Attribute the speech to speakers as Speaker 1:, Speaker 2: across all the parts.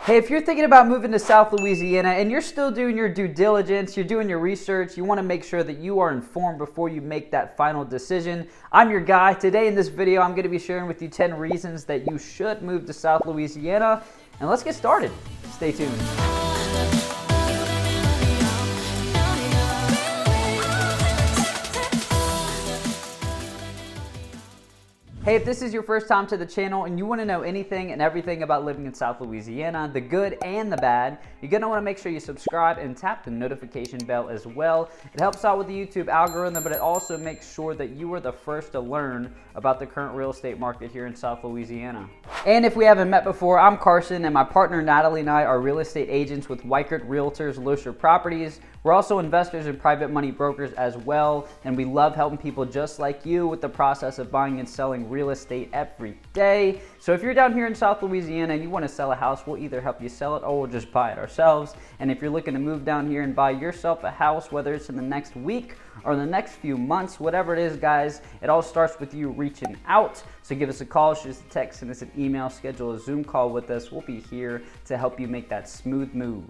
Speaker 1: Hey, if you're thinking about moving to South Louisiana and you're still doing your due diligence, you're doing your research, you want to make sure that you are informed before you make that final decision, I'm your guy. Today in this video, I'm going to be sharing with you 10 reasons that you should move to South Louisiana. And let's get started. Stay tuned. Hey, if this is your first time to the channel and you want to know anything and everything about living in South Louisiana, the good and the bad, you're going to want to make sure you subscribe and tap the notification bell as well. It helps out with the YouTube algorithm, but it also makes sure that you are the first to learn about the current real estate market here in South Louisiana. And if we haven't met before, I'm Carson and my partner Natalie and I are real estate agents with Weichert Realtors Losher Properties. We're also investors and private money brokers as well, and we love helping people just like you with the process of buying and selling real estate every day. So if you're down here in South Louisiana and you want to sell a house, we'll either help you sell it or we'll just buy it ourselves. And if you're looking to move down here and buy yourself a house, whether it's in the next week or the next few months, whatever it is, guys, it all starts with you reaching out. So give us a call, shoot us a text, send us an email, schedule a Zoom call with us. We'll be here to help you make that smooth move.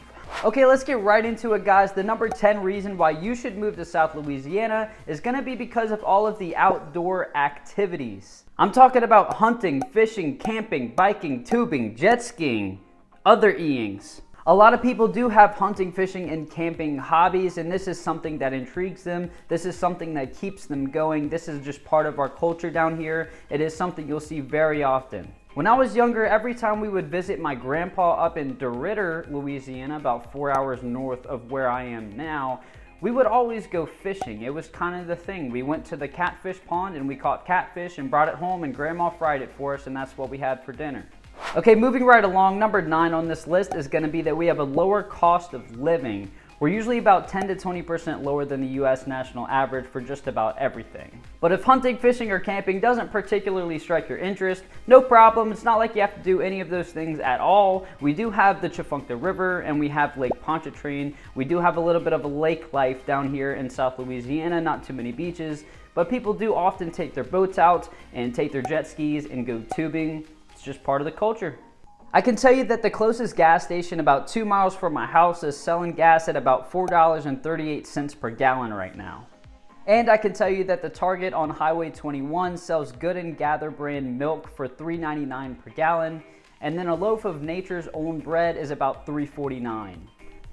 Speaker 1: Okay, let's get right into it, guys. The number 10 reason why you should move to South Louisiana is going to be because of all of the outdoor activities. I'm talking about hunting, fishing, camping, biking, tubing, jet skiing, other E-ings. A lot of people do have hunting, fishing, and camping hobbies, and this is something that intrigues them. This is something that keeps them going. This is just part of our culture down here. It is something you'll see very often. When I was younger, every time we would visit my grandpa up in DeRidder, Louisiana, about 4 hours north of where I am now, we would always go fishing. It was kind of the thing. We went to the catfish pond and we caught catfish and brought it home, and grandma fried it for us, and that's what we had for dinner. Okay, moving right along, number 9 on this list is going to be that we have a lower cost of living. We're usually about 10 to 20% lower than the US national average for just about everything. But if hunting, fishing, or camping doesn't particularly strike your interest, no problem. It's not like you have to do any of those things at all. We do have the Chafuncta River and we have Lake Pontchartrain. We do have a little bit of a lake life down here in South Louisiana, not too many beaches, but people do often take their boats out and take their jet skis and go tubing. It's just part of the culture. I can tell you that the closest gas station about 2 miles from my house is selling gas at about $4.38 per gallon right now. And I can tell you that the Target on Highway 21 sells Good and Gather brand milk for $3.99 per gallon, and then a loaf of Nature's Own bread is about $3.49.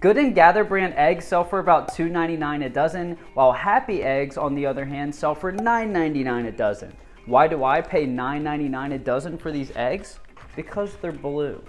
Speaker 1: Good and Gather brand eggs sell for about $2.99 a dozen, while Happy Eggs, on the other hand, sell for $9.99 a dozen. Why do I pay $9.99 a dozen for these eggs? Because they're blue.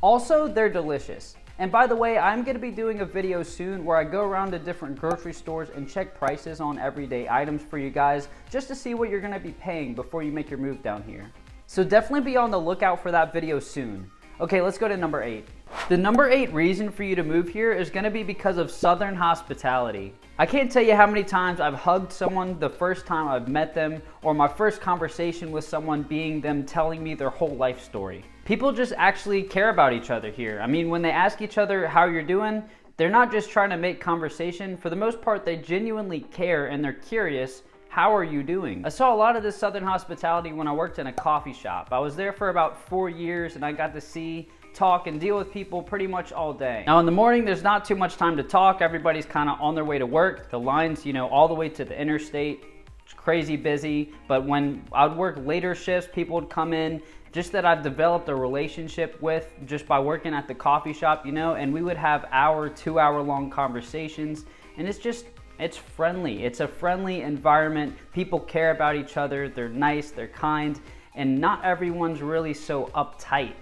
Speaker 1: Also, they're delicious. And by the way, I'm going to be doing a video soon where I go around to different grocery stores and check prices on everyday items for you guys, just to see what you're going to be paying before you make your move down here. So definitely be on the lookout for that video soon. Okay, let's go to number 8. The number 8 reason for you to move here is going to be because of Southern hospitality. I can't tell you how many times I've hugged someone the first time I've met them, or my first conversation with someone being them telling me their whole life story. People just actually care about each other here. I mean, when they ask each other how you're doing, they're not just trying to make conversation. For the most part, they genuinely care and they're curious. How are you doing? I saw a lot of this Southern hospitality when I worked in a coffee shop. I was there for about 4 years and I got to see, talk, and deal with people pretty much all day. Now in the morning, there's not too much time to talk. Everybody's kind of on their way to work. The lines, all the way to the interstate. It's crazy busy. But when I'd work later shifts, people would come in just that I've developed a relationship with just by working at the coffee shop, and we would have 2-hour long conversations. And it's friendly. It's a friendly environment. People care about each other. They're nice, they're kind, and not everyone's really so uptight.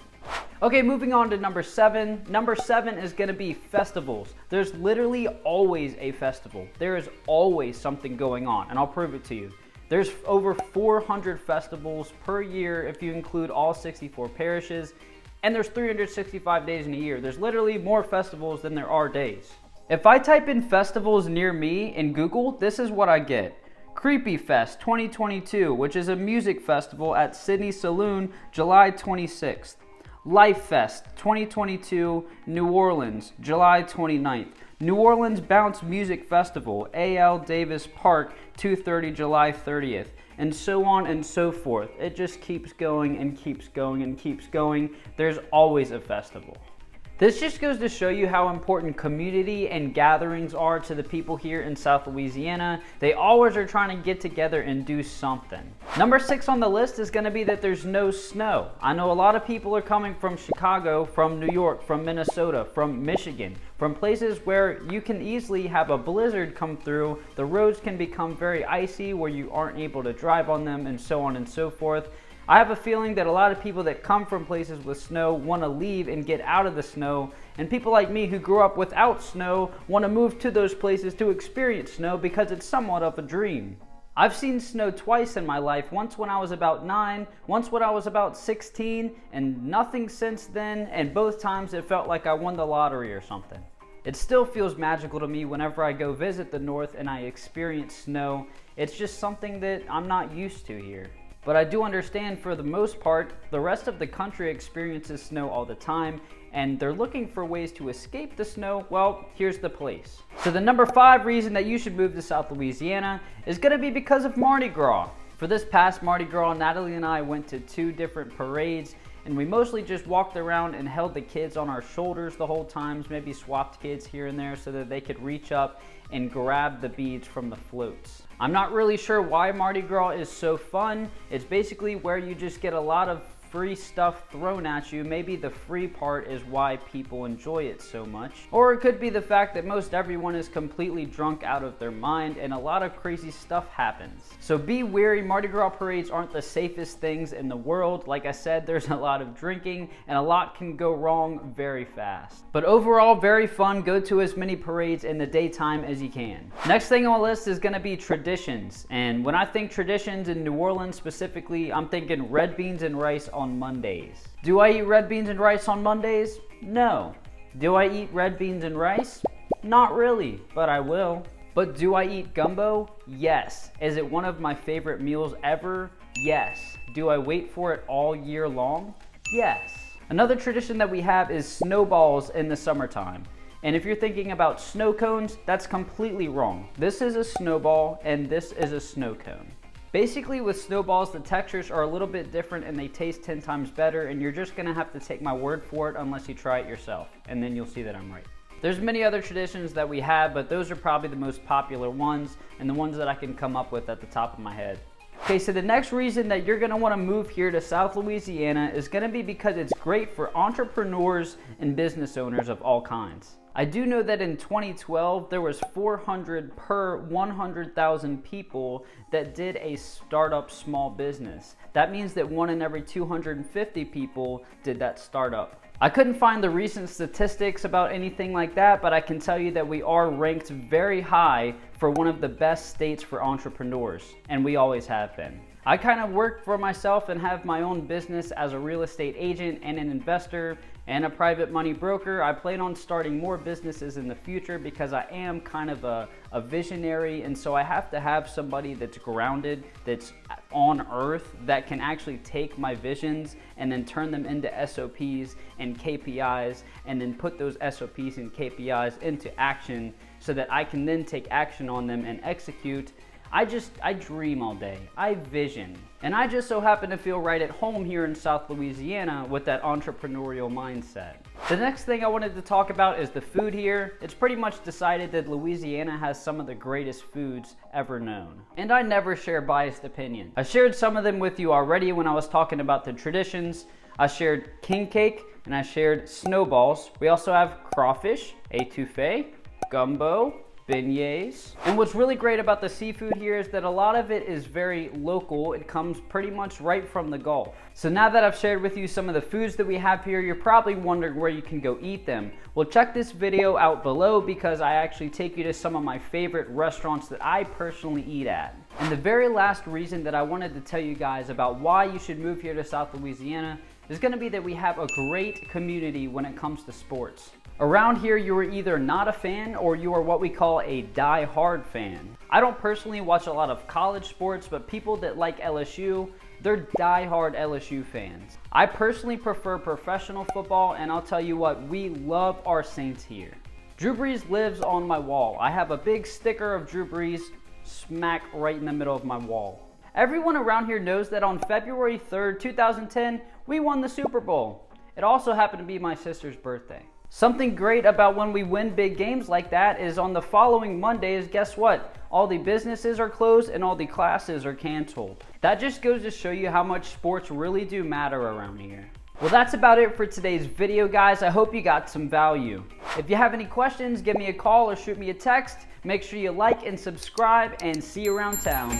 Speaker 1: Okay, moving on to number 7. Number 7 is going to be festivals. There's literally always a festival. There is always something going on, and I'll prove it to you. There's over 400 festivals per year if you include all 64 parishes, and there's 365 days in a year. There's literally more festivals than there are days. If I type in festivals near me in Google, this is what I get. Creepy Fest 2022, which is a music festival at Sydney Saloon, July 26th. Life Fest 2022, New Orleans, July 29th. New Orleans Bounce Music Festival, A.L. Davis Park, 2:30, July 30th. and so on and so forth. It just keeps going and keeps going and keeps going. There's always a festival. This just goes to show you how important community and gatherings are to the people here in South Louisiana. They always are trying to get together and do something. Number 6 on the list is going to be that there's no snow. I know a lot of people are coming from Chicago, from New York, from Minnesota, from Michigan, from places where you can easily have a blizzard come through. The roads can become very icy where you aren't able to drive on them, and so on and so forth. I have a feeling that a lot of people that come from places with snow want to leave and get out of the snow, and people like me who grew up without snow want to move to those places to experience snow because it's somewhat of a dream. I've seen snow twice in my life, once when I was about 9, once when I was about 16, and nothing since then, and both times it felt like I won the lottery or something. It still feels magical to me whenever I go visit the north and I experience snow. It's just something that I'm not used to here. But I do understand for the most part, the rest of the country experiences snow all the time, and they're looking for ways to escape the snow. Well, here's the place. So the number 5 reason that you should move to South Louisiana is gonna be because of Mardi Gras. For this past Mardi Gras, Natalie and I went to 2 different parades, and we mostly just walked around and held the kids on our shoulders the whole time, maybe swapped kids here and there so that they could reach up and grab the beads from the floats. I'm not really sure why Mardi Gras is so fun. It's basically where you just get a lot of free stuff thrown at you. Maybe the free part is why people enjoy it so much. Or it could be the fact that most everyone is completely drunk out of their mind and a lot of crazy stuff happens. So be wary, Mardi Gras parades aren't the safest things in the world. Like I said, there's a lot of drinking and a lot can go wrong very fast. But overall, very fun. Go to as many parades in the daytime as you can. Next thing on the list is gonna be traditions. And when I think traditions in New Orleans specifically, I'm thinking red beans and rice on Mondays. Do I eat red beans and rice on Mondays? No. Do I eat red beans and rice? Not really, but I will. But do I eat gumbo? Yes. Is it one of my favorite meals ever? Yes. Do I wait for it all year long? Yes. Another tradition that we have is snowballs in the summertime. And if you're thinking about snow cones, that's completely wrong. This is a snowball and this is a snow cone. Basically with snowballs, the textures are a little bit different and they taste 10 times better, and you're just gonna have to take my word for it unless you try it yourself, and then you'll see that I'm right. There's many other traditions that we have, but those are probably the most popular ones and the ones that I can come up with at the top of my head. Okay, so the next reason that you're gonna wanna move here to South Louisiana is gonna be because it's great for entrepreneurs and business owners of all kinds. I do know that in 2012, there was 400 per 100,000 people that did a startup small business. That means that 1 in every 250 people did that startup. I couldn't find the recent statistics about anything like that, but I can tell you that we are ranked very high for one of the best states for entrepreneurs, and we always have been. I kind of work for myself and have my own business as a real estate agent and an investor and a private money broker. I plan on starting more businesses in the future because I am kind of a visionary, and so I have to have somebody that's grounded, that's on earth, that can actually take my visions and then turn them into SOPs and KPIs, and then put those SOPs and KPIs into action so that I can then take action on them and execute. I dream all day, I vision, and I just so happen to feel right at home here in South Louisiana with that entrepreneurial mindset. The next thing I wanted to talk about is the food here. It's pretty much decided that Louisiana has some of the greatest foods ever known. And I never share biased opinion. I shared some of them with you already when I was talking about the traditions. I shared king cake and I shared snowballs. We also have crawfish, étouffée, gumbo, beignets. And what's really great about the seafood here is that a lot of it is very local. It comes pretty much right from the Gulf. So now that I've shared with you some of the foods that we have here, you're probably wondering where you can go eat them. Well, check this video out below because I actually take you to some of my favorite restaurants that I personally eat at. And the very last reason that I wanted to tell you guys about why you should move here to South Louisiana is going to be that we have a great community when it comes to sports. Around here, you are either not a fan or you are what we call a die-hard fan. I don't personally watch a lot of college sports, but people that like LSU, they're die-hard LSU fans. I personally prefer professional football, and I'll tell you what, we love our Saints here. Drew Brees lives on my wall. I have a big sticker of Drew Brees smack right in the middle of my wall. Everyone around here knows that on February 3rd, 2010, we won the Super Bowl. It also happened to be my sister's birthday. Something great about when we win big games like that is on the following Mondays, guess what? All the businesses are closed and all the classes are canceled. That just goes to show you how much sports really do matter around here. Well, that's about it for today's video, guys. I hope you got some value. If you have any questions, give me a call or shoot me a text. Make sure you like and subscribe, and see you around town.